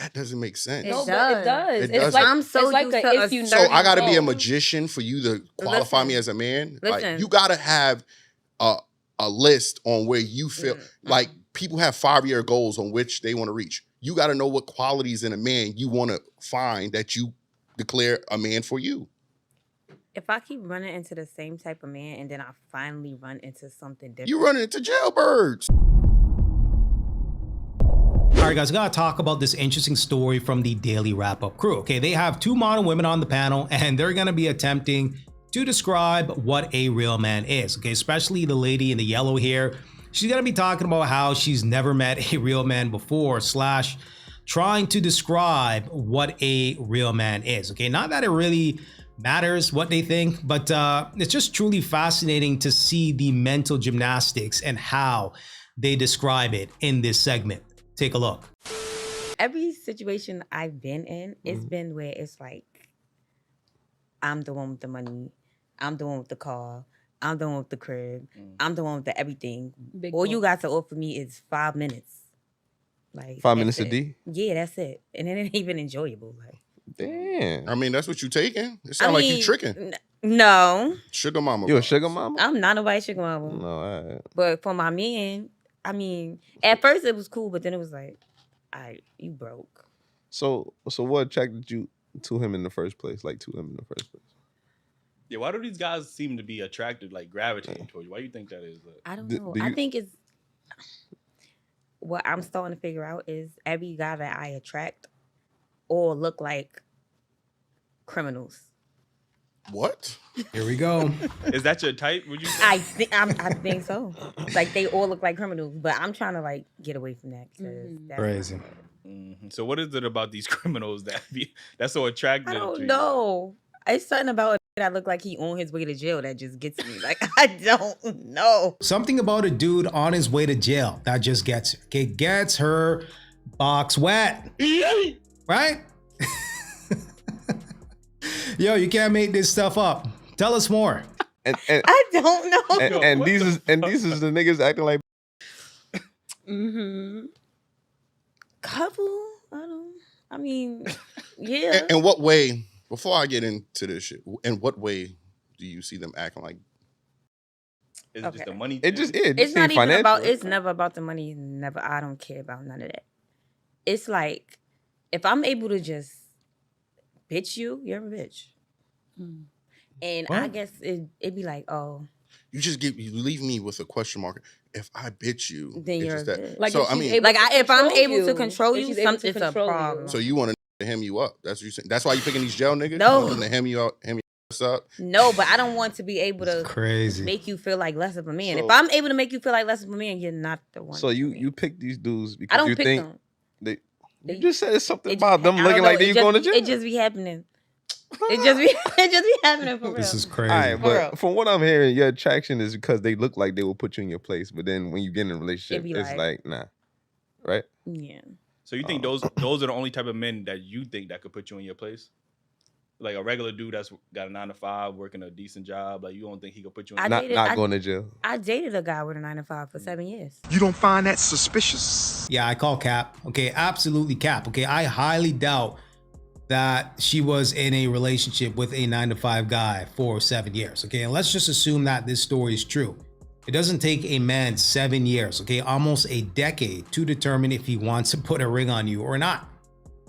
That doesn't make sense. No, It but it does. It It's doesn't. like I'm so it's like used a to if you So nerdy I got to be a girl. magician for you to qualify me Listen. as a man. Like Listen. you got to have a list on where you feel like people have 5-year goals on which they want to reach. You got to know what qualities in a man you want to find that you declare a man for you. If I keep running into the same type of man and then I finally run into something different. You running into jailbirds. All right, guys, I gotta talk about this interesting story from the Daily Wrap-Up crew. Okay, they have 2 modern women on the panel, and they're gonna be attempting to describe what a real man is. Okay, especially the lady in the yellow here. She's gonna be talking about how she's never met a real man before, / trying to describe what a real man is. Okay, not that it really matters what they think, but it's just truly fascinating to see the mental gymnastics and how they describe it in this segment. Take a look. Every situation I've been in, it's been where it's like, I'm the one with the money, I'm the one with the car, I'm the one with the crib, I'm the one with the everything. Big All boy. you got to offer me is 5 minutes. Like 5 that's minutes a it. D? Yeah, that's it. And it ain't even enjoyable. Like, Damn. I mean, that's what you taking. It sounds like you tricking. No, Sugar mama. You a vibes. sugar mama? I'm not nobody's sugar mama. No, all right. But for my man, I mean, at first it was cool, but then it was like, all right, you broke. So what attracted you to him in the first place? Like to him in the first place? Yeah, why do these guys seem to be attracted, like gravitating towards you? Why do you think that is? Like, I don't Do- know. do I you- think it's what I'm starting to figure out is every guy that I attract all look like criminals. What? Here we go. is that your type? Would you say? I think so. Like they all look like criminals, but I'm trying to like get away from that because that's Crazy. Mhm. So what is it about these criminals that's so attractive? I to don't you? know. It's something about that look like he on his way to jail that just gets me. Like I don't know. Something about a dude on his way to jail that just gets her. Okay, gets her box wet. Right? Yo, you can't make this stuff up. Tell us more. And I don't know. and these is the niggas acting like Couple? I mean, yeah. In what way, before I get into this shit, in what way do you see them acting like? Is it just Okay. the money? it just thing? It's not even financial. about. It's never about the money. Never. I don't care about none of that. It's like if I'm able to just bitch you, you're a bitch. And I What? guess it'd be like, oh, You leave me with a question mark. If I bitch you, Then it's you're just a that. bitch. Like so if I she's mean, able like to if I'm control able to control if you, she's able to it's a control you. problem. so you want to hem you up. That's what you saying. That's why you picking these jail niggas. No. You want them to hem you out, hem your ass up. No, but I don't want to be able to Crazy. make you feel like less of a man. So- If I'm able to make you feel like less of a man, you're not the one. So for you me. pick these dudes I because don't you pick think them. they. They- You just said something It about just- them I don't looking know, like they it going to just- jail. It just be happening. It just be happening for real. This is crazy. All right, For real. but from what I'm hearing, your attraction is because they look like they will put you in your place, but then when you get in a relationship, be it's like- like nah, right? Yeah. So you think those are the only type of men that you think that could put you in your place? Like a regular dude that's got a 9 to 5, working a decent job. Like you don't think he could put you in? I your dated- Not going to jail. I dated a guy with a 9 to 5 for 7 years. You don't find that suspicious? Yeah, I call cap. Okay, absolutely cap. Okay, I highly doubt that she was in a relationship with a 9 to 5 guy for 7 years. Okay, and let's just assume that this story is true. It doesn't take a man 7 years, okay, almost a decade to determine if he wants to put a ring on you or not.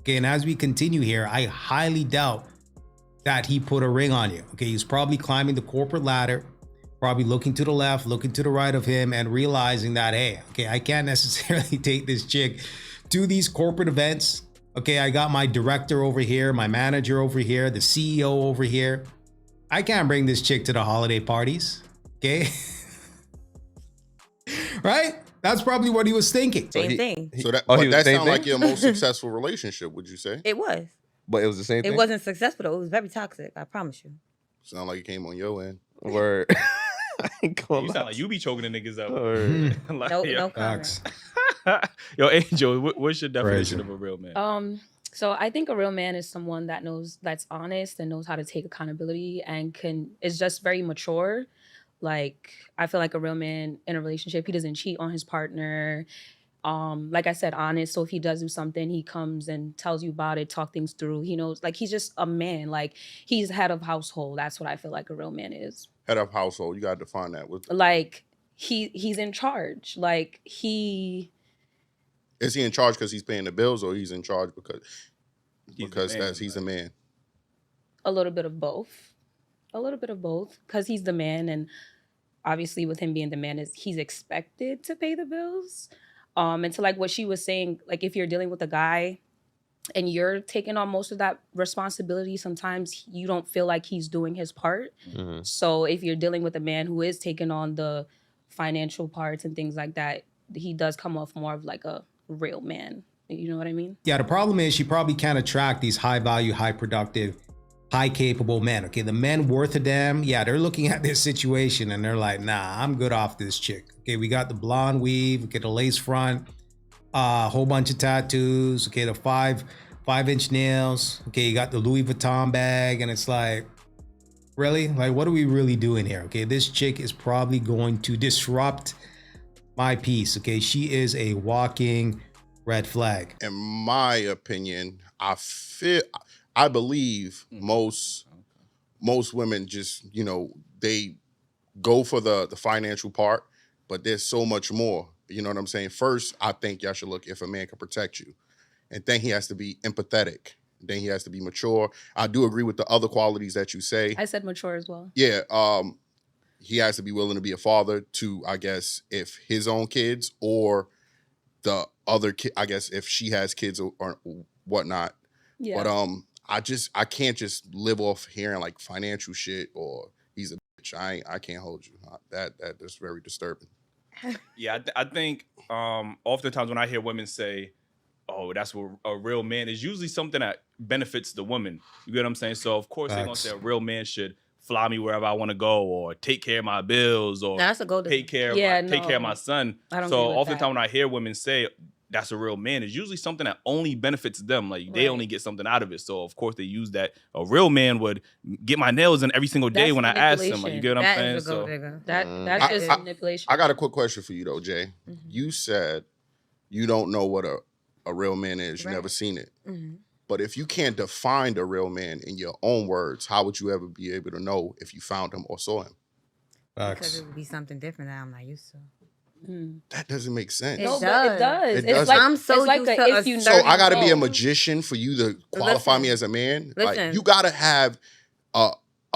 Okay, and as we continue here, I highly doubt that he put a ring on you. Okay, he's probably climbing the corporate ladder, probably looking to the left, looking to the right of him, and realizing that, hey, okay, I can't necessarily take this chick to these corporate events. Okay, I got my director over here, my manager over here, the CEO over here. I can't bring this chick to the holiday parties. Okay. Right? That's probably what he was thinking. Same thing. So that, Oh, but he was that the same sounds like thing? your most successful relationship. Would you say? It was. But it was the same thing. It wasn't successful though. It was very toxic. I promise you. Sound like it came on your end. Word. I ain't gonna You lie. sound like you be choking the niggas up. Word. Like, No, yo, no comment. Facts. Yo, Angel, what's your definition Crazy. of a real man? So I think a real man is someone that's honest and knows how to take accountability and is just very mature. Like I feel like a real man in a relationship, he doesn't cheat on his partner. like I said, honest. So if he does do something, he comes and tells you about it, talk things through. He knows, like, he's just a man. Like, he's head of household. That's what I feel like a real man is. Head of household. You gotta define that. Like, he's in charge. Like, Is he in charge because he's paying the bills, or he's in charge because he's a man? A little bit of both. A little bit of both. Because he's the man, and obviously with him being the man, he's expected to pay the bills. And to like what she was saying, like if you're dealing with a guy and you're taking on most of that responsibility, sometimes you don't feel like he's doing his part. Mm-hmm. So if you're dealing with a man who is taking on the financial parts and things like that, he does come off more of like a real man. You know what I mean? Yeah, the problem is she probably can't attract these high value, high productive, high capable men. Okay, the men worth a damn, yeah, they're looking at this situation and they're like, nah, I'm good off this chick. Okay, we got the blonde weave, we get the lace front, a whole bunch of tattoos, okay, the 5-inch nails, okay, you got the Louis Vuitton bag, and it's like, really? Like, what are we really doing here? Okay, this chick is probably going to disrupt my peace. Okay, she is a walking red flag. In my opinion, I believe most women just, they go for the financial part, but there's so much more. You know what I'm saying? First, I think y'all should look if a man can protect you. And then he has to be empathetic. Then he has to be mature. I do agree with the other qualities that you say. I said mature as well. Yeah. He has to be willing to be a father to, I guess, if his own kids or the other kid, I guess, if she has kids or whatnot. Yeah. But I can't just live off hearing like financial shit or he's a bitch. I can't hold you. That's very disturbing. Yeah, I think oftentimes when I hear women say, oh, that's what a real man is, usually something that benefits the woman. You get what I'm saying? So of course they're gonna say a real man should fly me wherever I want to go, or take care of my bills, or That's a golden. take care of my son. I don't So agree with oftentimes that. when I hear women say that's a real man, it's usually something that only benefits them. Like they Right. only get something out of it. So of course they use that. A real man would get my nails in every single day That's when I ask him. Like, you get what I'm That saying? is a gold So digger. That's just manipulation. I got a quick question for you though, Jay. Mhm. You said you don't know what a real man is. You Right. never seen it. Mhm. But if you can't define a real man in your own words, how would you ever be able to know if you found him or saw him? Because Facts. it would be something different that I'm not used to. That doesn't make sense. It No, does. but it does. It It's doesn't. like I'm so it's like used a to if you a So nerdy I got to be a know. magician for you to qualify Listen. me as a man. Like Listen. you got to have a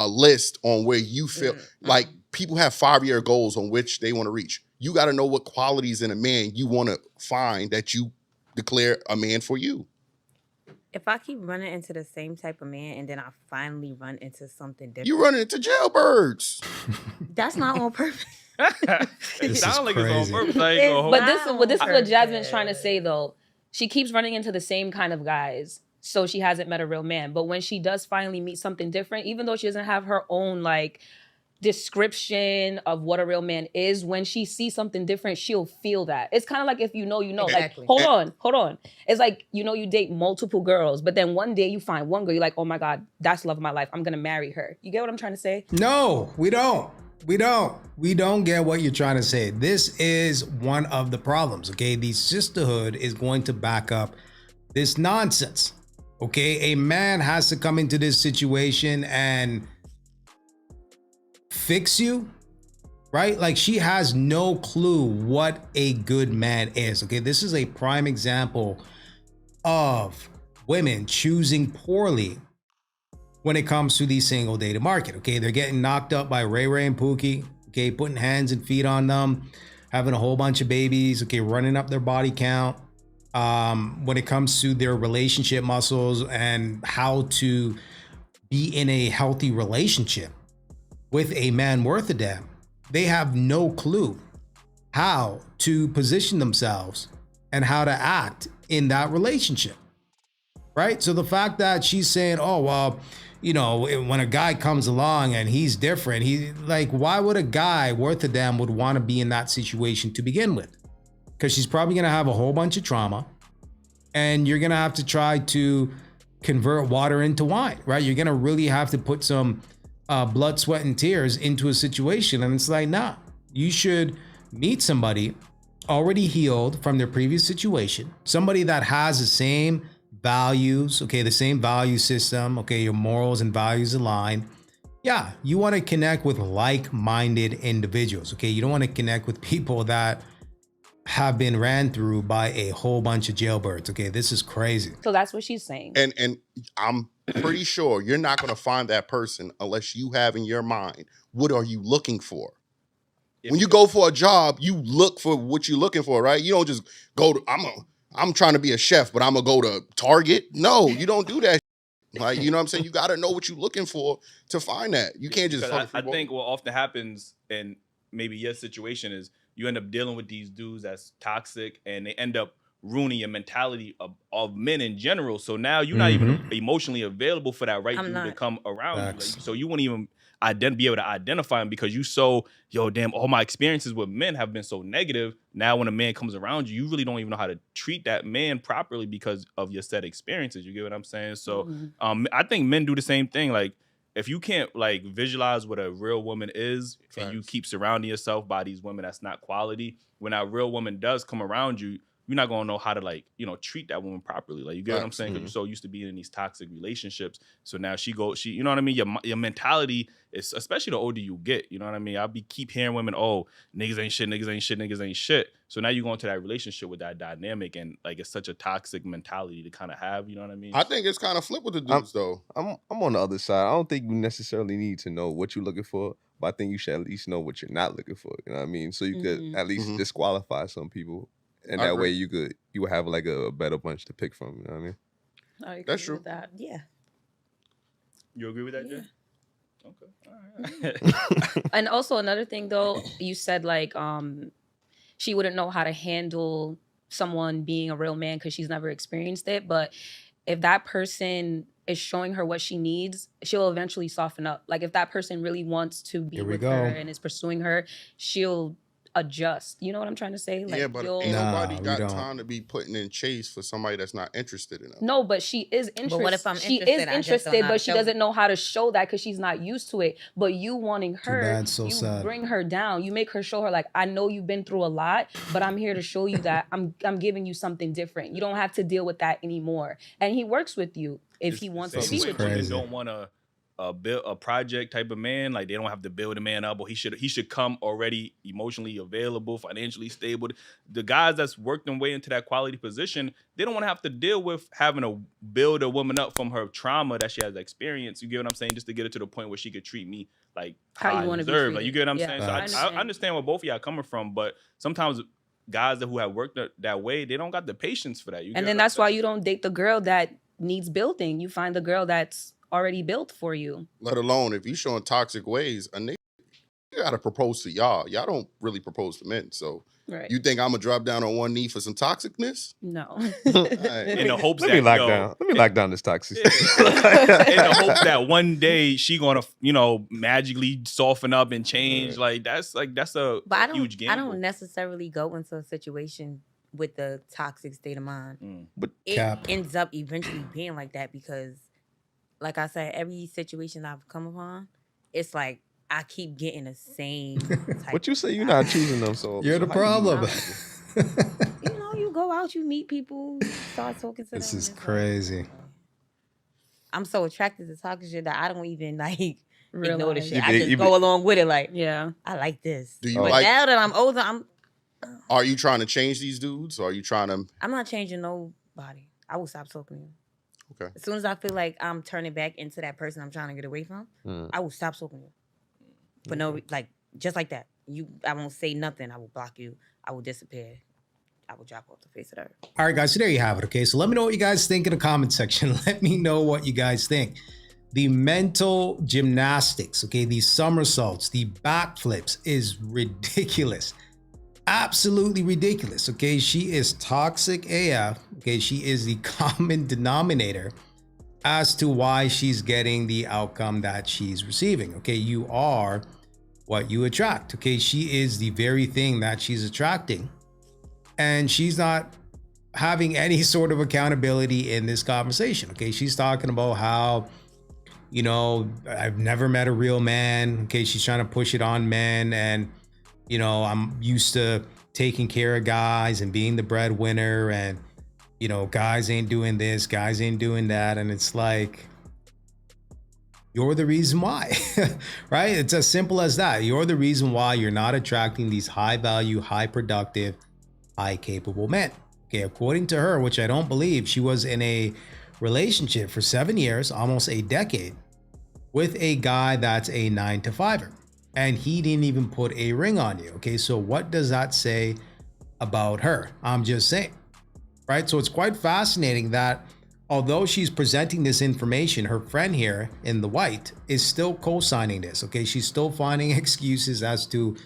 list on where you feel like people have 5-year goals on which they want to reach. You got to know what qualities in a man you want to find that you declare a man for you. If I keep running into the same type of man and then I finally run into something different, You running into jailbirds. that's not on purpose. it This sounds is like it's crazy. on purpose. I ain't It's gonna hold But you. this is what Jasmine's Okay. trying to say though. She keeps running into the same kind of guys, so she hasn't met a real man. But when she does finally meet something different, even though she doesn't have her own like description of what a real man is, when she sees something different, she'll feel that. It's kind of like if you know, Exactly. like, hold on. It's like, you date multiple girls, but then one day you find one girl, you're like, oh my God, that's the love of my life. I'm going to marry her. You get what I'm trying to say? No, we don't. We don't get what you're trying to say. This is one of the problems, okay? The sisterhood is going to back up this nonsense, okay? A man has to come into this situation and fix you, right? Like she has no clue what a good man is, okay? This is a prime example of women choosing poorly when it comes to the single dated market, okay? They're getting knocked up by Ray Ray and Pookie, okay? Putting hands and feet on them, having a whole bunch of babies, okay? Running up their body count. When it comes to their relationship muscles and how to be in a healthy relationship with a man worth a damn, they have no clue how to position themselves and how to act in that relationship, right? So the fact that she's saying, oh, well, when a guy comes along and he's different, why would a guy worth a damn would want to be in that situation to begin with? Because she's probably going to have a whole bunch of trauma and you're going to have to try to convert water into wine, right? You're going to really have to put some blood, sweat, and tears into a situation. And it's like, nah, you should meet somebody already healed from their previous situation, somebody that has the same values, okay, the same value system, okay, your morals and values align. Yeah, you want to connect with like-minded individuals, okay? You don't want to connect with people that have been ran through by a whole bunch of jailbirds, okay? This is crazy. So that's what she's saying. And I'm pretty sure you're not going to find that person unless you have in your mind, what are you looking for? When you go for a job, you look for what you're looking for, right? You don't just go to, I'm trying to be a chef, but I'm going to go to Target. No, you don't do that. Like, you know what I'm saying? You got to know what you're looking for to find that. You can't just fuck I think what often happens in maybe your situation is you end up dealing with these dudes that's toxic and they end up ruining your mentality of men in general. So now you're not even emotionally available for that dude to come around you. Like, so you wouldn't even be able to identify him because you so, damn, all my experiences with men have been so negative. Now when a man comes around you, you really don't even know how to treat that man properly because of your set experiences. You get what I'm saying? So I think men do the same thing. Like, if you can't like visualize what a real woman is, and you keep surrounding yourself by these women that's not quality, when that real woman does come around you, you're not gonna know how to treat that woman properly. Like, you get what I'm saying? Because you're so used to being in these toxic relationships. So now she, you know what I mean? Your mentality is, especially the older you get, you know what I mean? Keep hearing women, oh, niggas ain't shit, niggas ain't shit, niggas ain't shit. So now you go into that relationship with that dynamic, and like it's such a toxic mentality to kind of have. You know what I mean? I think it's kind of flip with the dudes though. I'm on the other side. I don't think you necessarily need to know what you're looking for, but I think you should at least know what you're not looking for. You know what I mean? So you could at least disqualify some people. And that way you would have like a better bunch to pick from. You know what I mean? I agree That's true. with that. Yeah. You agree with that, Jay? Okay. All right. And also another thing though, you said like she wouldn't know how to handle someone being a real man because she's never experienced it. But if that person is showing her what she needs, she'll eventually soften up. Like if that person really wants to be with her and is pursuing her, she'll adjust. You know what I'm trying to say? Like, yeah, but ain't nobody got time to be putting in chase for somebody that's not interested in them. No, but she is interested. But what if I'm she interested? is interested, but she doesn't know how to show that because she's not used to it. But you wanting her, sad. Bring her down. You make her show her like, I know you've been through a lot, but I'm here to show you that I'm giving you something different. You don't have to deal with that anymore. And he works with you if he wants to be with you. Women don't want to build a project type of man. Like, they don't have to build a man up, or he should come already emotionally available, financially stable. The guys that's worked their way into that quality position, they don't want to have to deal with having to build a woman up from her trauma that she has experienced. You get what I'm saying? Just to get her to the point where she could treat me like how you want to be treated. Like, you get what I'm saying? So I understand where both of y'all coming from, but sometimes guys who have worked that way, they don't got the patience for that. And then that's why you don't date the girl that needs building. You find the girl that's already built for you. Let alone if you showing toxic ways, a nigga gotta propose to y'all. Y'all don't really propose to men. So you think I'm gonna drop down on one knee for some toxicness? No. In the hopes let me lock down this toxicity. In the hopes that one day she gonna, magically soften up and change. Like that's a huge gamble. I don't necessarily go into a situation with the toxic state of mind. But it ends up eventually being like that because, like I said, every situation I've come upon, it's like I keep getting the same type. But you say you're not choosing them, so you're the problem. You go out, you meet people, you start talking to them. This is crazy. I'm so attracted to toxic shit that I don't even ignore the shit. I just go along with it. Like, yeah, I like this. Do you but now that I'm older, Are you trying to change these dudes, or are you trying to? I'm not changing nobody. I will stop talking to you. Okay. As soon as I feel like I'm turning back into that person I'm trying to get away from, I will stop talking to you. But no, just like that. I won't say nothing. I will block you. I will disappear. I will drop off the face of the earth. All right, guys. So there you have it. Okay. So let me know what you guys think in the comment section. Let me know what you guys think. The mental gymnastics, okay, these somersaults, the backflips is ridiculous. Absolutely ridiculous. Okay. She is toxic AF. Okay. She is the common denominator as to why she's getting the outcome that she's receiving. Okay. You are what you attract. Okay. She is the very thing that she's attracting. And she's not having any sort of accountability in this conversation. Okay. She's talking about how, I've never met a real man. Okay. She's trying to push it on men. And, I'm used to taking care of guys and being the breadwinner, and you know, guys ain't doing this, guys ain't doing that, and it's like, you're the reason why, right? It's as simple as that. You're the reason why you're not attracting these high value, high productive, high capable men. Okay, according to her, which I don't believe, she was in a relationship for 7 years, almost a decade, with a guy that's a 9-to-5er, and he didn't even put a ring on you. Okay, so what does that say about her? I'm just saying, right? So it's quite fascinating that although she's presenting this information, her friend here in the white is still co-signing this. Okay, she's still finding excuses as to,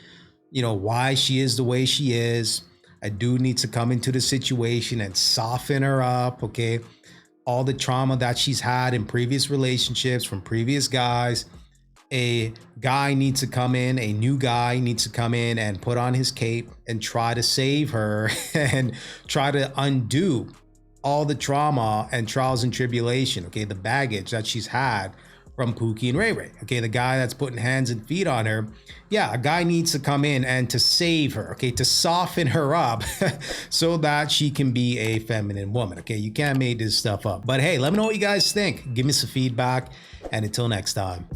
you know, why she is the way she is. A dude needs to come into the situation and soften her up. Okay, all the trauma that she's had in previous relationships from previous guys. A guy needs to come in, a new guy needs to come in and put on his cape and try to save her and try to undo all the trauma and trials and tribulation, okay, the baggage that she's had from Pookie and Ray Ray, okay, the guy that's putting hands and feet on her. Yeah, a guy needs to come in and to save her, okay, to soften her up so that she can be a feminine woman, okay? You can't make this stuff up. But hey, let me know what you guys think. Give me some feedback, and until next time.